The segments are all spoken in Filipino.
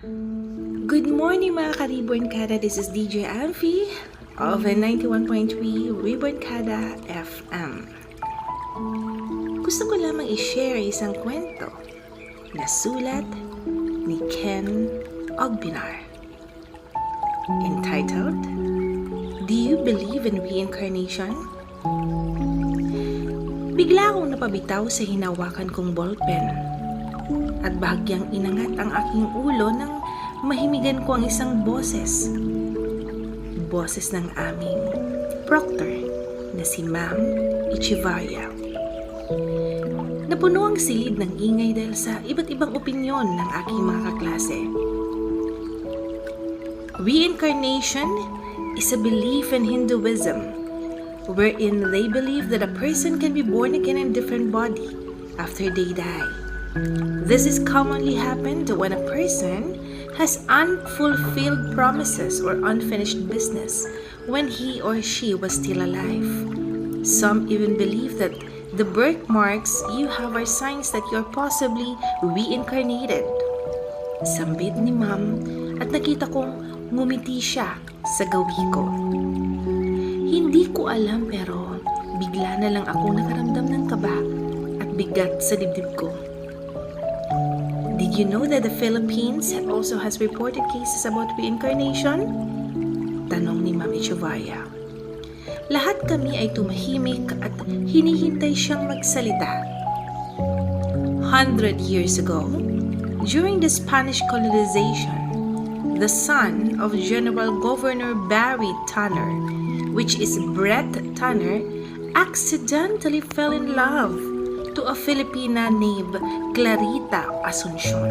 Good morning mga ka-Reborn Kada. This is DJ Amphi of 91.3 Reborn Kada FM. Gusto ko lamang i-share isang kwento na sulat ni Ken Ogbinar. Entitled, Do You Believe in Reincarnation? Bigla akong napabitaw sa hinawakan kong ballpen at bahagyang inangat ang aking ulo nang mahimigan ko ang isang boses. Boses ng aming proctor na si Ma'am Echevarria. Napuno ang silid ng ingay dahil sa iba't ibang opinyon ng aking mga kaklase. Reincarnation is a belief in Hinduism wherein they believe that a person can be born again in a different body after they die. This is commonly happened when a person has unfulfilled promises or unfinished business when he or she was still alive. Some even believe that the birthmarks you have are signs that you're possibly reincarnated. Sambit ni Ma'am at nakita kong ngumiti siya sa gawi ko. Hindi ko alam pero bigla na lang ako nakaramdam ng kaba at bigat sa dibdib ko. Did you know that the Philippines also has reported cases about reincarnation? Tanong ni Ma'am Echevarria. Lahat kami ay tumahimik at hinihintay siyang magsalita. 100 years ago, during the Spanish colonization, the son of General Governor Barry Tanner, which is Brett Tanner, accidentally fell in love to a Filipina named Clarita Asuncion,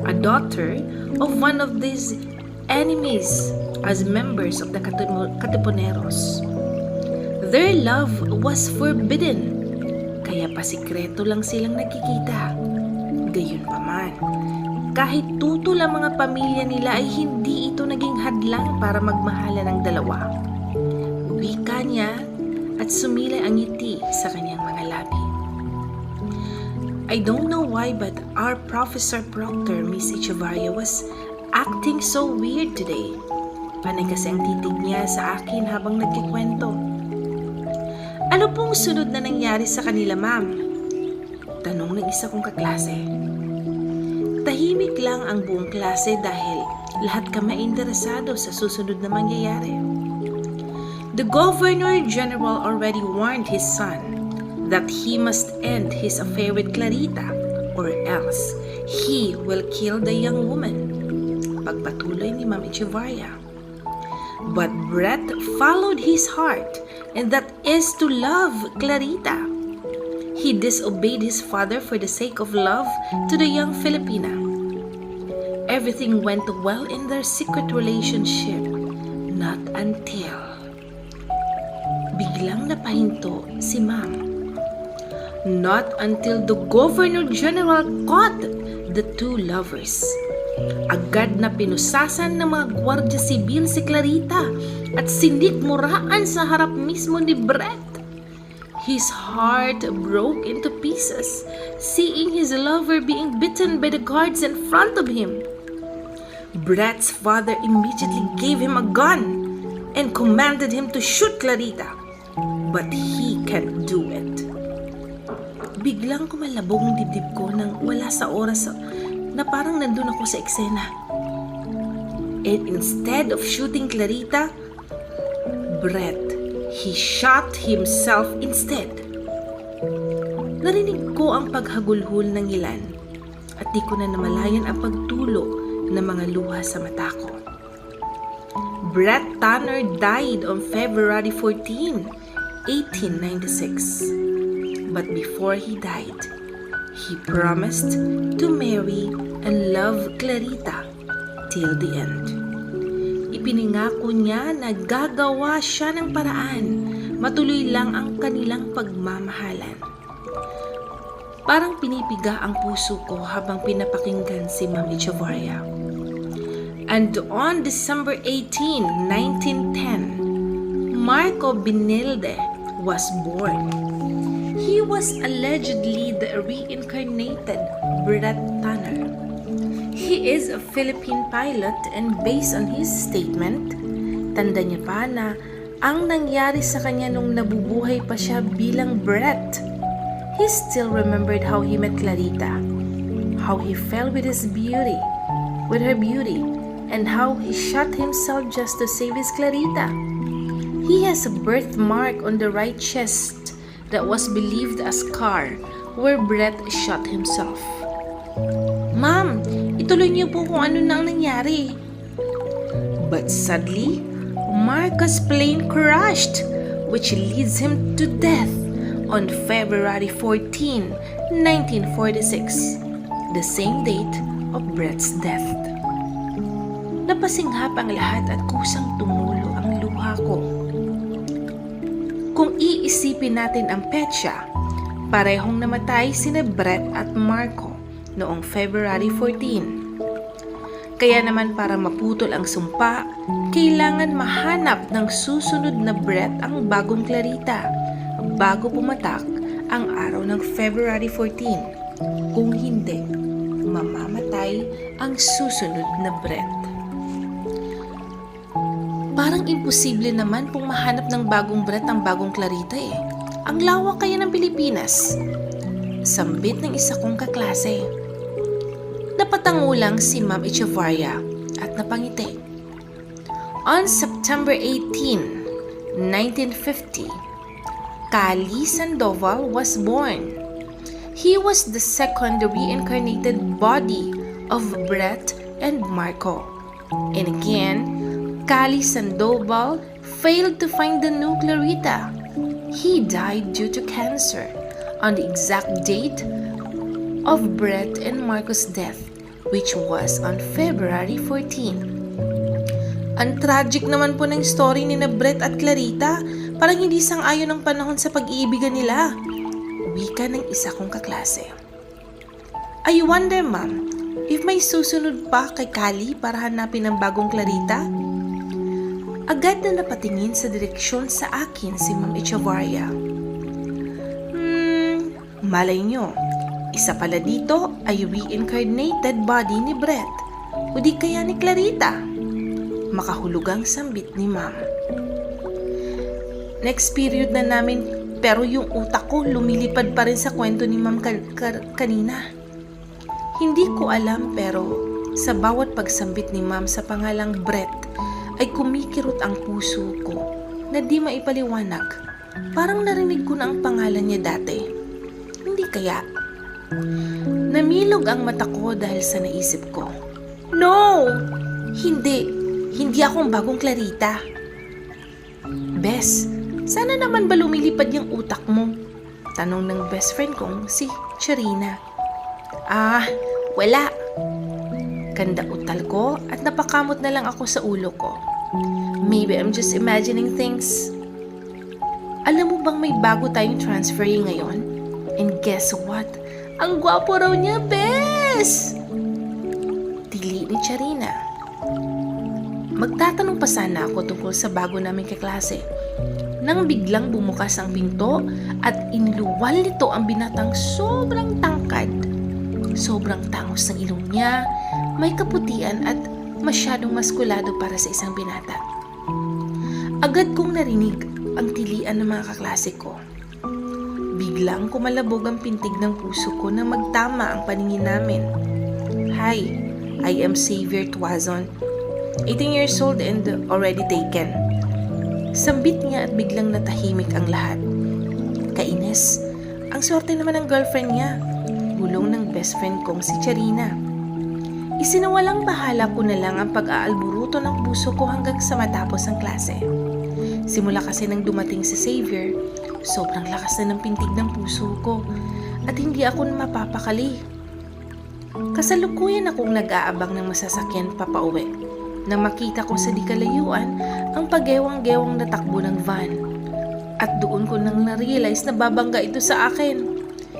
a daughter of one of these enemies as members of the Katipuneros. Their love was forbidden, kaya pasikreto lang silang nagkikita. Gayunpaman, kahit tutol ang mga pamilya nila ay hindi ito naging hadlang para magmahalan ng dalawa. Wika niya at sumilay ang ngiti sa kanyang mga labi. I don't know why but our Professor Proctor, Miss Echevarria, was acting so weird today. Panay kasi ang titig niya sa akin habang nagkikwento. Ano pong sunod na nangyari sa kanila, ma'am? Tanong ng isa kong kaklase. Tahimik lang ang buong klase dahil lahat kami interesado sa susunod na mangyayari. The Governor General already warned his son that he must end his affair with Clarita or else he will kill the young woman. Pagpatuloy ni Ma'am Echevarria. But Brett followed his heart, and that is to love Clarita. He disobeyed his father for the sake of love to the young Filipina. Everything went well in their secret relationship, not until biglang napahinto si Ma'am. Not until the Governor General caught the two lovers. Agad na pinusasan ng mga Guardia Sibil si Clarita at sinikmuraan sa harap mismo ni Brett. His heart broke into pieces, seeing his lover being beaten by the guards in front of him. Brett's father immediately gave him a gun and commanded him to shoot Clarita, but he can't do it. Biglang kumalabog ang dibdib ko nang wala sa oras na parang nandun ako sa eksena. And instead of shooting Clarita, Brett, he shot himself instead. Narinig ko ang paghagulhol ng ilan at di ko na namalayan ang pagtulo ng mga luha sa mata ko. Brett Tanner died on February 14, 1896. But before he died, he promised to marry and love Clarita till the end. Ipinangako niya na gagawa siya ng paraan, matuloy lang ang kanilang pagmamahalan. Parang pinipiga ang puso ko habang pinapakinggan si Ma'am Echevarria. And on December 18, 1910, Marco Binilde was born. He was allegedly the reincarnated Brett Tanner. He He is a Philippine pilot and based on his statement, tanda niya pa na ang nangyari sa kanya nung nabubuhay pa siya bilang Brett. He still remembered how he met Clarita, how he fell with her beauty, and how he shot himself just to save his Clarita. He has a birthmark on the right chest that was believed a scar where Brett shot himself. Ma'am, ituloy niyo po kung ano nang nangyari. But sadly, Marcos' plane crashed, which leads him to death on February 14, 1946, the same date of Brett's death. Napasinghap ang lahat at kusang tumulo ang luha ko. Kung iisipin natin ang petsa, parehong namatay sina Brett at Marco noong February 14. Kaya naman para maputol ang sumpa, kailangan mahanap ng susunod na Brett ang bagong Clarita bago pumatak ang araw ng February 14. Kung hindi, mamamatay ang susunod na Brett. Parang imposible naman pong mahanap ng bagong Brett ang bagong Clarita eh. Ang lawak kaya ng Pilipinas. Sambit ng isa kong kaklase. Napatangulang si Ma'am Echevarria at napangiti. On September 18, 1950, Cali Sandoval was born. He was the second reincarnated body of Brett and Marco. And again, Cali Sandoval failed to find the new Clarita. He died due to cancer on the exact date of Brett and Marco's death, which was on February 14. Ang tragic naman po ng story ni na Brett at Clarita, parang hindi sang-ayon ang panahon sa pag-iibigan nila. Wika ng isa kong kaklase. I wonder, ma'am, if may susunod pa kay Cali para hanapin ang bagong Clarita? Agad na napatingin sa direksyon sa akin si Ma'am Echevarria. Malay nyo, isa pala dito ay reincarnated body ni Brett, o di kaya ni Clarita. Makahulugang sambit ni Ma'am. Next period na namin, pero yung utak ko lumilipad pa rin sa kwento ni Ma'am kanina. Hindi ko alam pero sa bawat pagsambit ni Ma'am sa pangalang Brett, ay kumikirot ang puso ko na di maipaliwanag. Parang narinig ko na ang pangalan niya dati. Hindi kaya? Namilog ang mata ko dahil sa naisip ko. No! Hindi! Hindi akong bagong Clarita. Bes, sana naman ba lumilipad yung utak mo? Tanong ng best friend kong si Charina. Wala. Kanda utal ko at napakamot na lang ako sa ulo ko. Maybe I'm just imagining things. Alam mo bang may bago tayong transferee ngayon? And guess what? Ang gwapo raw niya, bes! Tili ni Charina. Magtatanong pa sana ako tungkol sa bago naming kaklase nang biglang bumukas ang pinto at iniluwal nito ang binatang sobrang tangkad. Sobrang tangos ng ilong niya, may kaputian at masyadong maskulado para sa isang binata. Agad kong narinig ang tilian ng mga kaklase ko. Biglang kumalabog ang pintig ng puso ko nang magtama ang paningin namin. Hi, I am Xavier Tuazon, 18 years old and already taken. Sambit niya at biglang natahimik ang lahat. Kainis, ang swerte naman ng girlfriend niya. Bulong ng best friend kong si Charina. Isinawalang bahala ko na lang ang pag-aalburuto ng puso ko hanggang sa matapos ang klase. Simula kasi nang dumating si Xavier, sobrang lakas na ng pintig ng puso ko at hindi ako mapapakali. Kasalukuyan akong nag-aabang ng masasakyan papauwi nang makita ko sa di kalayuan ang pagewang-gewang na takbo ng van. At doon ko nang na-realize na babangga ito sa akin.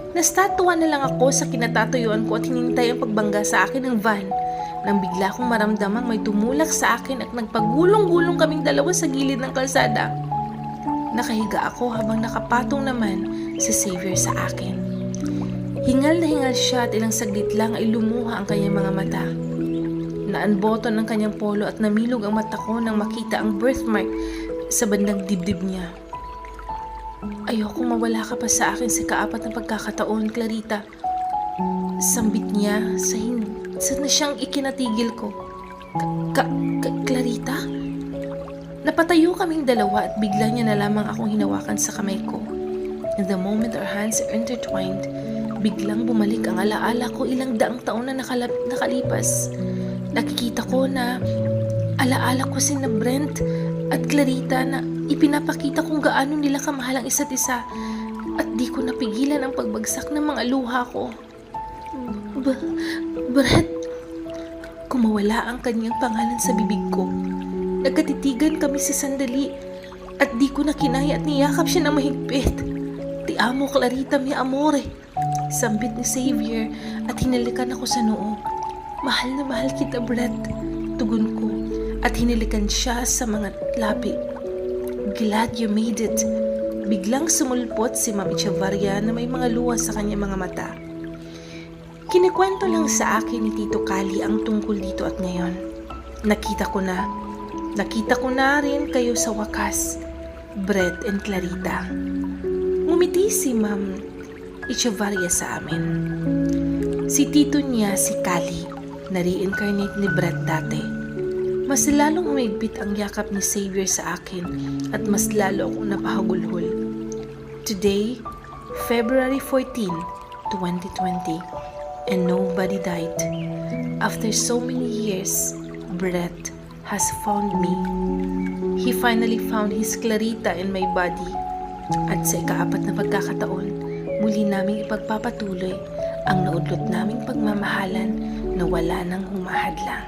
Nastatwa na lang ako sa kinatatuyuan ko at hinintay ang pagbangga sa akin ng van nang bigla kong maramdamang may tumulak sa akin at nagpagulong-gulong kaming dalawa sa gilid ng kalsada. Nakahiga ako habang nakapatong naman si Xavier sa akin. Hingal na hingal siya at ilang saglit lang ay lumuha ang kanyang mga mata. Naanboto ng kanyang polo at namilog ang mata ko nang makita ang birthmark sa bandang dibdib niya. Ayoko mawala ka pa sa akin sa kaapat na pagkakataon, Clarita. Sambit niya sa na siyang ikinatigil ko. Clarita? Napatayo kaming dalawa at bigla niya na lamang akong hinawakan sa kamay ko. In the moment our hands intertwined, biglang bumalik ang alaala ko ilang daang taon na nakalipas. Nakikita ko na alaala ko sina Brent at Clarita na ipinapakita kung gaano nila kamahal ang isa't isa at di ko napigilan ang pagbagsak ng mga luha ko. Brent! Kumawala ang kanyang pangalan sa bibig ko. Nagkatitigan kami sa sandali at di ko na kinaya at niyakap siya ng mahigpit. Ti amo Clarita mi amore. Sambit ni Xavier at hinalikan ako sa noo. Mahal na mahal kita, Brett. Tugon ko at hinalikan siya sa mga labi. Glad you made it. Biglang sumulpot si Ma'am Echevarria na may mga luha sa kanyang mga mata. Kinikwento lang sa akin ni Tito Cali ang tungkol dito at ngayon. Nakita ko na rin kayo sa wakas, Brett and Clarita. Ngumiti si Ma'am Echevarria sa amin. Si Tito niya si Cali, na reincarnate ni Brett dati. Mas lalong umigpit ang yakap ni Xavier sa akin at mas lalo akong napahagulhol. Today, February 14, 2020, and nobody died. After so many years, Brett has found me. He finally found his Clarita in my body. At sa ikaapat na pagkakataon, muli naming ipagpapatuloy ang naudlot naming pagmamahalan na wala nang humahadlang.